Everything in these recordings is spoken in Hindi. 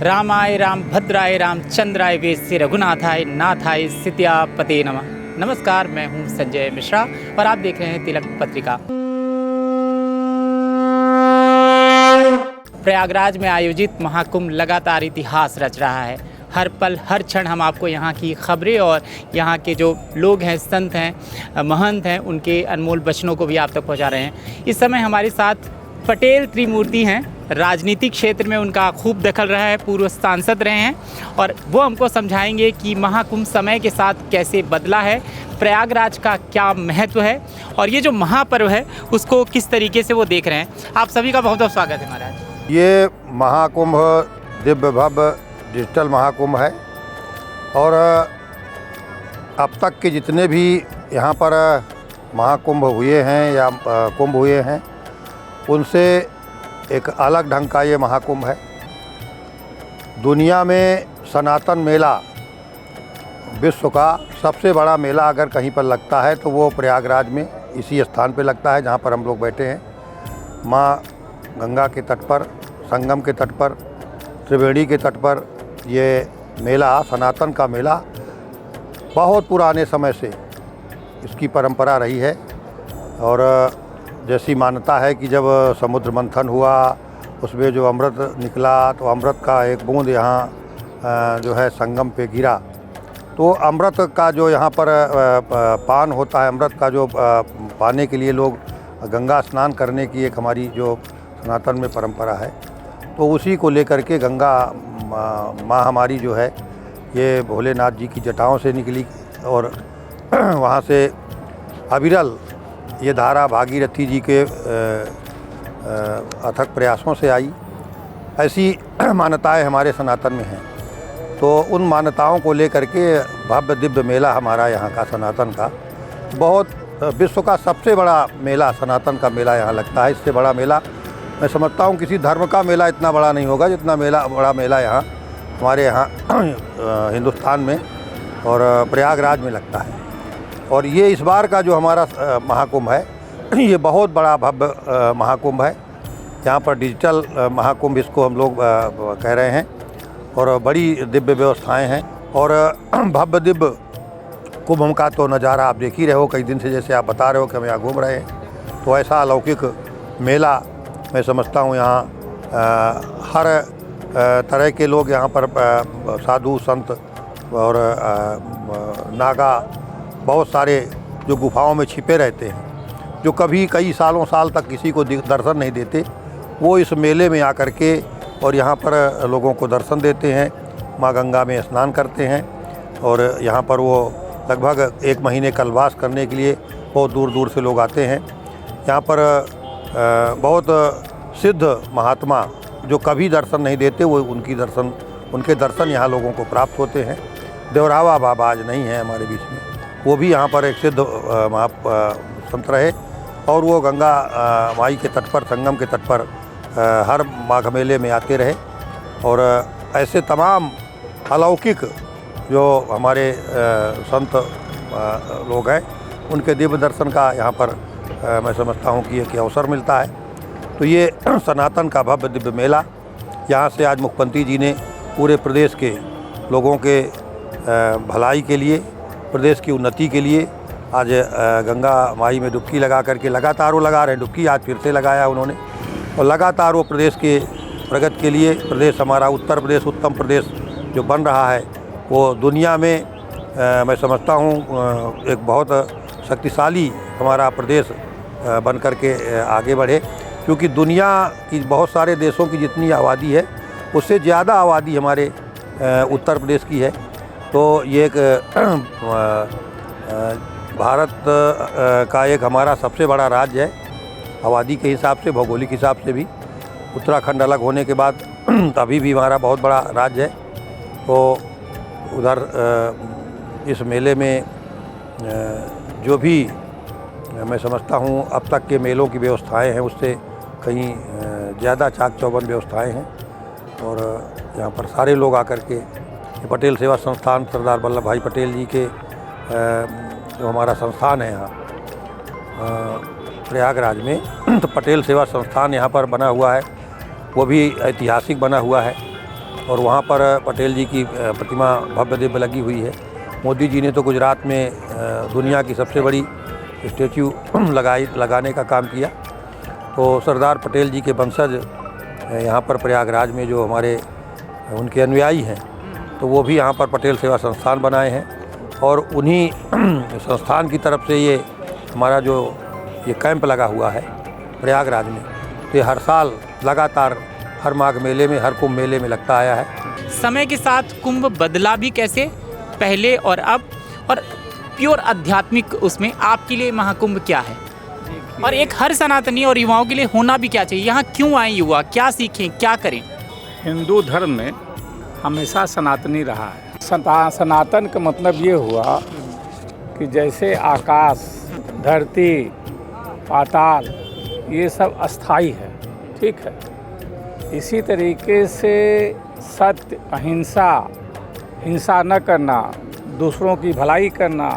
रामाय रामभद्राय रामचंद्राय वेश्य रघुनाथाय नाथाय सीतापते नमः। नमस्कार, मैं हूं संजय मिश्रा और आप देख रहे हैं तिलक पत्रिका। प्रयागराज में आयोजित महाकुंभ लगातार इतिहास रच रहा है। हर पल हर क्षण हम आपको यहाँ की खबरें और यहाँ के जो लोग हैं, संत हैं, महंत हैं, उनके अनमोल वचनों को भी आप तक पहुँचा रहे हैं। इस समय हमारे साथ पटेल त्रिमूर्ति हैं। राजनीतिक क्षेत्र में उनका खूब दखल रहा है, पूर्व सांसद रहे हैं और वो हमको समझाएंगे कि महाकुंभ समय के साथ कैसे बदला है, प्रयागराज का क्या महत्व है और ये जो महापर्व है उसको किस तरीके से वो देख रहे हैं। आप सभी का बहुत बहुत स्वागत है महाराज। ये महाकुंभ दिव्य भव्य डिजिटल महाकुंभ है और अब तक के जितने भी यहाँ पर महाकुंभ हुए हैं या कुंभ हुए हैं उनसे एक अलग ढंग का ये महाकुंभ है। दुनिया में सनातन मेला विश्व का सबसे बड़ा मेला अगर कहीं पर लगता है तो वो प्रयागराज में इसी स्थान पे लगता है जहाँ पर हम लोग बैठे हैं। माँ गंगा के तट पर, संगम के तट पर, त्रिवेणी के तट पर ये मेला, सनातन का मेला बहुत पुराने समय से इसकी परंपरा रही है। और जैसी मान्यता है कि जब समुद्र मंथन हुआ उसमें जो अमृत निकला तो अमृत का एक बूंद यहाँ जो है संगम पे गिरा, तो अमृत का जो यहाँ पर पान होता है, अमृत का जो पाने के लिए लोग गंगा स्नान करने की एक हमारी जो सनातन में परंपरा है, तो उसी को लेकर के गंगा माँ हमारी जो है ये भोलेनाथ जी की जटाओं से निकली और वहाँ से अविरल ये धारा भागीरथी जी के अथक प्रयासों से आई। ऐसी मान्यताएं हमारे सनातन में हैं, तो उन मान्यताओं को लेकर के भव्य दिव्य मेला हमारा यहाँ का सनातन का बहुत विश्व का सबसे बड़ा मेला, सनातन का मेला यहाँ लगता है। इससे बड़ा मेला मैं समझता हूँ किसी धर्म का मेला इतना बड़ा नहीं होगा जितना बड़ा मेला यहाँ हमारे यहाँ हिंदुस्तान में और प्रयागराज में लगता है। और ये इस बार का जो हमारा महाकुंभ है ये बहुत बड़ा भव्य महाकुंभ है। यहाँ पर डिजिटल महाकुंभ इसको हम लोग कह रहे हैं और बड़ी दिव्य व्यवस्थाएं हैं और भव्य दिव्य कुंभ का तो नज़ारा आप देख ही रहे हो। कई दिन से जैसे आप बता रहे हो कि हम यहाँ घूम रहे हैं, तो ऐसा अलौकिक मेला मैं समझता हूँ। यहाँ हर तरह के लोग यहाँ पर साधु संत और नागा बहुत सारे जो गुफाओं में छिपे रहते हैं, जो कभी कई साल तक किसी को दर्शन नहीं देते, वो इस मेले में आकर के और यहाँ पर लोगों को दर्शन देते हैं, माँ गंगा में स्नान करते हैं और यहाँ पर वो लगभग 1 महीने कल्पवास करने के लिए बहुत दूर दूर से लोग आते हैं। यहाँ पर बहुत सिद्ध महात्मा जो कभी दर्शन नहीं देते वो उनके दर्शन यहाँ लोगों को प्राप्त होते हैं। देवरावा बाबा आज नहीं है हमारे बीच में, वो भी यहाँ पर एक सिद्ध संत रहे और वो गंगा माई के तट पर, संगम के तट पर हर माघ मेले में आते रहे। और ऐसे तमाम अलौकिक जो हमारे संत लोग हैं उनके दिव्य दर्शन का यहाँ पर मैं समझता हूँ कि एक अवसर मिलता है। तो ये सनातन का भव्य दिव्य मेला, यहाँ से आज मुख्यमंत्री जी ने पूरे प्रदेश के लोगों के भलाई के लिए, प्रदेश की उन्नति के लिए आज गंगा माई में डुबकी लगा करके लगातार वो लगा रहे हैं डुबकी। आज फिर से लगाया उन्होंने और लगातार वो प्रदेश के प्रगति के लिए, प्रदेश हमारा उत्तर प्रदेश उत्तम प्रदेश जो बन रहा है वो दुनिया में मैं समझता हूँ एक बहुत शक्तिशाली हमारा प्रदेश बन करके आगे बढ़े। क्योंकि दुनिया की बहुत सारे देशों की जितनी आबादी है उससे ज़्यादा आबादी हमारे उत्तर प्रदेश की है। तो ये एक भारत का एक हमारा सबसे बड़ा राज्य है आबादी के हिसाब से, भौगोलिक हिसाब से भी। उत्तराखंड अलग होने के बाद अभी भी हमारा बहुत बड़ा राज्य है। तो उधर इस मेले में जो भी मैं समझता हूँ अब तक के मेलों की व्यवस्थाएं हैं उससे कहीं ज़्यादा चाक चौबंद व्यवस्थाएं हैं। और यहाँ पर सारे लोग आकर के पटेल सेवा संस्थान सरदार वल्लभ भाई पटेल जी के जो हमारा संस्थान है यहाँ प्रयागराज में, तो पटेल सेवा संस्थान यहाँ पर बना हुआ है, वो भी ऐतिहासिक बना हुआ है। और वहाँ पर पटेल जी की प्रतिमा भव्य दिव्य लगी हुई है। मोदी जी ने तो गुजरात में दुनिया की सबसे बड़ी स्टैचू लगाने का काम किया। तो सरदार पटेल जी के वंशज यहाँ पर प्रयागराज में जो हमारे उनके अनुयायी हैं, तो वो भी यहाँ पर पटेल सेवा संस्थान बनाए हैं और उन्हीं संस्थान की तरफ से ये हमारा जो ये कैंप लगा हुआ है प्रयागराज में, तो ये हर साल लगातार हर माघ मेले में, हर कुंभ मेले में लगता आया है। समय के साथ कुंभ बदला भी कैसे, पहले और अब, और प्योर आध्यात्मिक उसमें आपके लिए महाकुंभ क्या है, और एक हर सनातनी और युवाओं के लिए होना भी क्या चाहिए? यहाँ क्यों आए युवा, क्या सीखें, क्या करें? हिंदू धर्म में हमेशा सनातनी रहा है। सनातन का मतलब ये हुआ कि जैसे आकाश, धरती, पाताल ये सब अस्थाई है, ठीक है, इसी तरीके से सत्य, अहिंसा, हिंसा न करना, दूसरों की भलाई करना,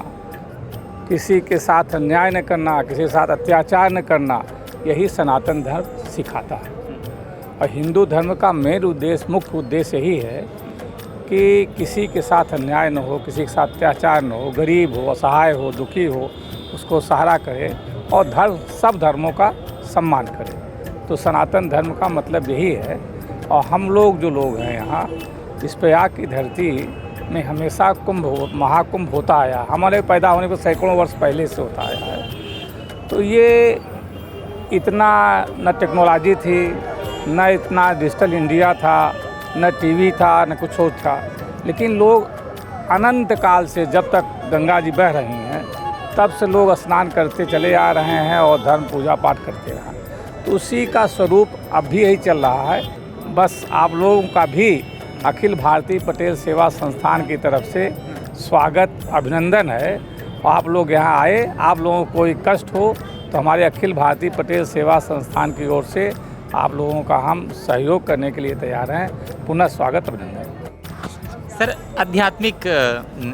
किसी के साथ अन्याय न करना, किसी के साथ अत्याचार न करना, यही सनातन धर्म सिखाता है। और हिंदू धर्म का मेन उद्देश्य, मुख्य उद्देश्य यही है कि किसी के साथ अन्याय न हो, किसी के साथ अत्याचार न हो, गरीब हो, असहाय हो, दुखी हो, उसको सहारा करे और धर्म, सब धर्मों का सम्मान करे। तो सनातन धर्म का मतलब यही है। और हम लोग जो लोग हैं यहाँ, इस प्रयाग की धरती में हमेशा महाकुंभ होता आया, हमारे पैदा होने को सैकड़ों वर्ष पहले से होता आया है। तो ये इतना न टेक्नोलॉजी थी, न इतना डिजिटल इंडिया था, न टीवी था, न कुछ और था, लेकिन लोग अनंत काल से, जब तक गंगा जी बह रही हैं, तब से लोग स्नान करते चले आ रहे हैं और धर्म पूजा पाठ करते रहे। तो उसी का स्वरूप अब भी यही चल रहा है। बस आप लोगों का भी अखिल भारतीय पटेल सेवा संस्थान की तरफ से स्वागत, अभिनंदन है। और आप लोग यहाँ आए, आप लोगों को कोई कष्ट हो तो हमारे अखिल भारतीय पटेल सेवा संस्थान की ओर से आप लोगों का हम सहयोग करने के लिए तैयार हैं। पुनः स्वागत, अभिनंदन। सर, आध्यात्मिक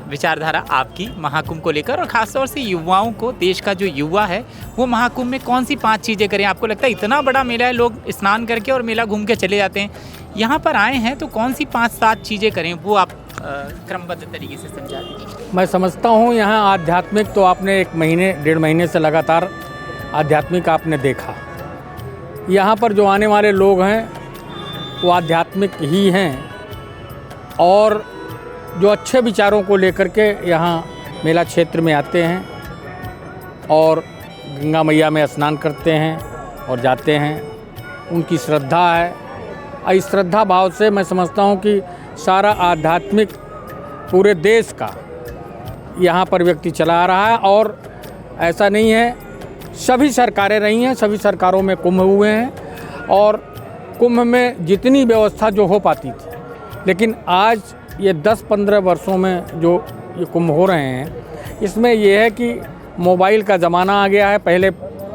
विचारधारा आपकी महाकुंभ को लेकर, और ख़ासतौर से युवाओं को, देश का जो युवा है वो महाकुंभ में कौन सी 5 चीज़ें करें? आपको लगता है इतना बड़ा मेला है, लोग स्नान करके और मेला घूम के चले जाते हैं, यहाँ पर आए हैं तो कौन सी 5-7 चीज़ें करें, वो आप क्रमबद्ध तरीके से समझा दीजिए। मैं समझता हूँ यहाँ आध्यात्मिक तो आपने 1 महीने, 1.5 महीने से लगातार आध्यात्मिक आपने देखा। यहाँ पर जो आने वाले लोग हैं वो आध्यात्मिक ही हैं और जो अच्छे विचारों को लेकर के यहाँ मेला क्षेत्र में आते हैं और गंगा मैया में स्नान करते हैं और जाते हैं। उनकी श्रद्धा है और इस श्रद्धा भाव से मैं समझता हूँ कि सारा आध्यात्मिक पूरे देश का यहाँ पर व्यक्ति चला रहा है। और ऐसा नहीं है, सभी सरकारें रही हैं, सभी सरकारों में कुंभ हुए हैं और कुंभ में जितनी व्यवस्था जो हो पाती थी, लेकिन आज ये 10-15 वर्षों में जो ये कुंभ हो रहे हैं, इसमें ये है कि मोबाइल का ज़माना आ गया है। पहले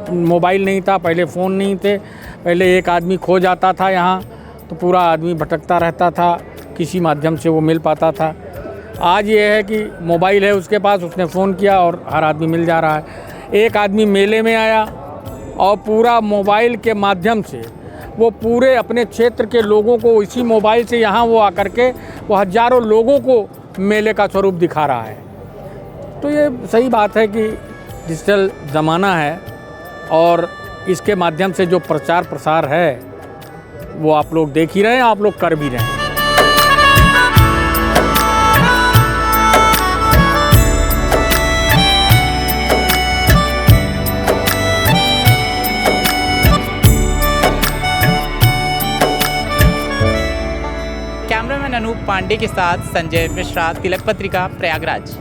मोबाइल नहीं था, पहले फ़ोन नहीं थे, पहले एक आदमी खो जाता था यहाँ तो पूरा आदमी भटकता रहता था, किसी माध्यम से वो मिल पाता था। आज ये है कि मोबाइल है उसके पास, उसने फ़ोन किया और हर आदमी मिल जा रहा है। एक आदमी मेले में आया और पूरा मोबाइल के माध्यम से वो पूरे अपने क्षेत्र के लोगों को इसी मोबाइल से यहाँ वो आकर के वो हज़ारों लोगों को मेले का स्वरूप दिखा रहा है। तो ये सही बात है कि डिजिटल ज़माना है और इसके माध्यम से जो प्रचार प्रसार है वो आप लोग देख ही रहे हैं, आप लोग कर भी रहे हैं। कैमरामैन अनूप पांडे के साथ संजय मिश्रा, तिलक पत्रिका, प्रयागराज।